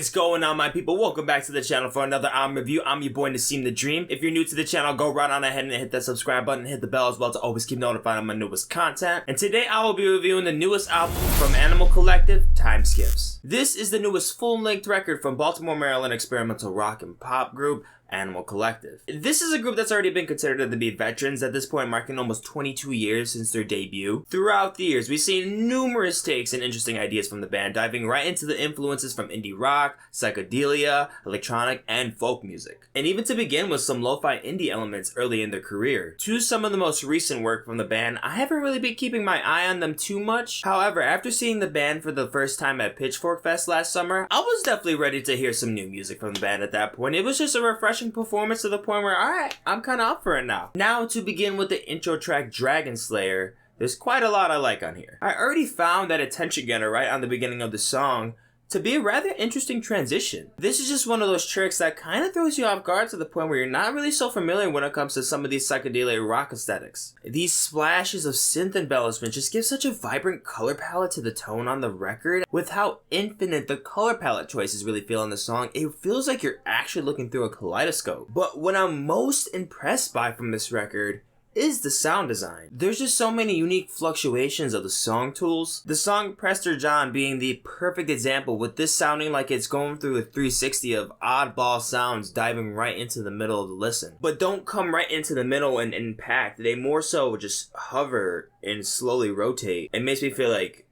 What is going on, my people? Welcome back to the channel for another album review. I'm your boy Naseem the Dream. If you're new to the channel, go right on ahead and hit that subscribe button and hit the bell as well to always keep notified of my newest content. And today I will be reviewing the newest album from Animal Collective, Skiffs. This is the newest full-length record from Baltimore, Maryland experimental rock and pop group Animal Collective. This is a group that's already been considered to be veterans at this point, marking almost 22 years since their debut. Throughout the years, we've seen numerous takes and interesting ideas from the band, diving right into the influences from indie rock, psychedelia, electronic, and folk music. And even to begin with some lo-fi indie elements early in their career. To some of the most recent work from the band, I haven't really been keeping my eye on them too much. However, after seeing the band for the first time at Pitchfork Fest last summer, I was definitely ready to hear some new music from the band at that point. It was just a refreshing performance to the point where, alright, I'm kinda up for it now. Now to begin with the intro track Dragon Slayer, there's quite a lot I like on here. I already found that attention getter right on the beginning of the song to be a rather interesting transition. This is just one of those tricks that kind of throws you off guard to the point where you're not really so familiar when it comes to some of these psychedelic rock aesthetics. These splashes of synth embellishment just give such a vibrant color palette to the tone on the record. With how infinite the color palette choices really feel in the song, it feels like you're actually looking through a kaleidoscope. But what I'm most impressed by from this record is the sound design. There's just so many unique fluctuations of the song tools. The song Prester John being the perfect example, with this sounding like it's going through a 360 of oddball sounds diving right into the middle of the listen. But don't come right into the middle and impact. They more so just hover and slowly rotate. It makes me feel like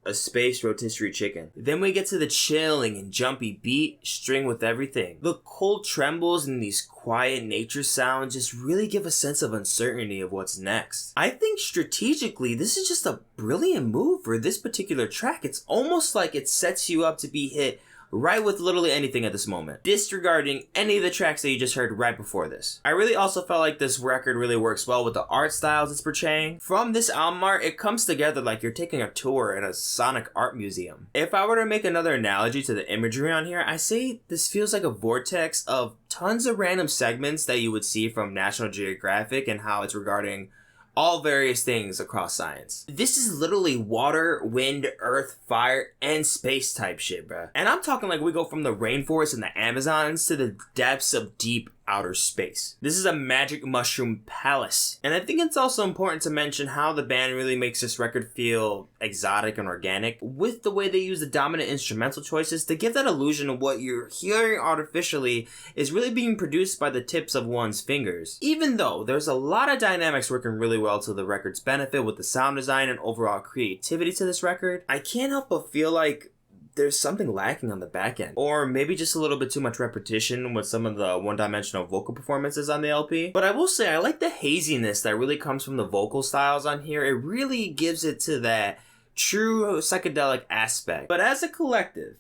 a space rotisserie chicken. Then we get to the chilling and jumpy beat string with everything. The cold trembles and these quiet nature sounds just really give a sense of uncertainty of what's next. I think strategically this is just a brilliant move for this particular track. It's almost like it sets you up to be hit right with literally anything at this moment, disregarding any of the tracks that you just heard right before this. I really also felt like this record really works well with the art styles it's portraying. From this album art, it comes together like you're taking a tour in a sonic art museum. If I were to make another analogy to the imagery on here, I say this feels like a vortex of tons of random segments that you would see from National Geographic and how it's regarding all various things across science. This is literally water, wind, earth, fire, and space type shit, bruh. And I'm talking like we go from the rainforest and the Amazons to the depths of deep outer space. This is a magic mushroom palace. And I think it's also important to mention how the band really makes this record feel exotic and organic with the way they use the dominant instrumental choices to give that illusion of what you're hearing artificially is really being produced by the tips of one's fingers. Even though there's a lot of dynamics working really well to the record's benefit with the sound design and overall creativity to this record, I can't help but feel like there's something lacking on the back end, or maybe just a little bit too much repetition with some of the one-dimensional vocal performances on the LP. But I will say I like the haziness that really comes from the vocal styles on here. It really gives it to that true psychedelic aspect. But as a collective,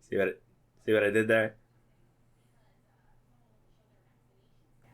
see what I did there?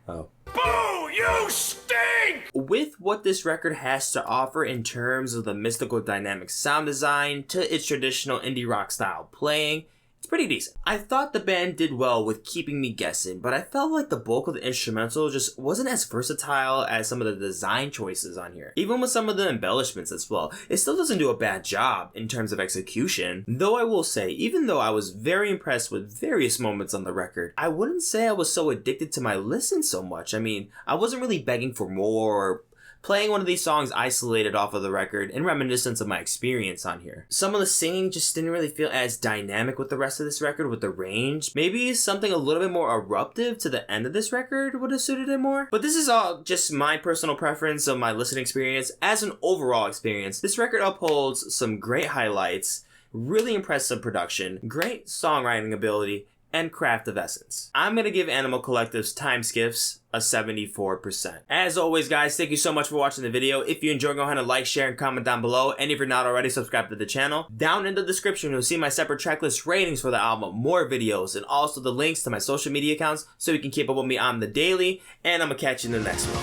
Oh. Boo! You stink! With what this record has to offer in terms of the mystical dynamic sound design to its traditional indie rock style playing, it's pretty decent. I thought the band did well with keeping me guessing, but I felt like the bulk of the instrumental just wasn't as versatile as some of the design choices on here. Even with some of the embellishments as well, it still doesn't do a bad job in terms of execution. Though I will say, even though I was very impressed with various moments on the record, I wouldn't say I was so addicted to my listen so much. I mean, I wasn't really begging for more or playing one of these songs isolated off of the record in reminiscence of my experience on here. Some of the singing just didn't really feel as dynamic with the rest of this record with the range. Maybe something a little bit more eruptive to the end of this record would have suited it more. But this is all just my personal preference of my listening experience. As an overall experience, this record upholds some great highlights, really impressive production, great songwriting ability, and craft of essence. I'm gonna give Animal Collective's Skiffs a 74%. As always, guys, thank you so much for watching the video. If you enjoyed, go ahead and like, share, and comment down below. And if you're not already, subscribe to the channel. Down in the description, you'll see my separate tracklist ratings for the album, more videos, and also the links to my social media accounts so you can keep up with me on the daily. And I'm gonna catch you in the next one.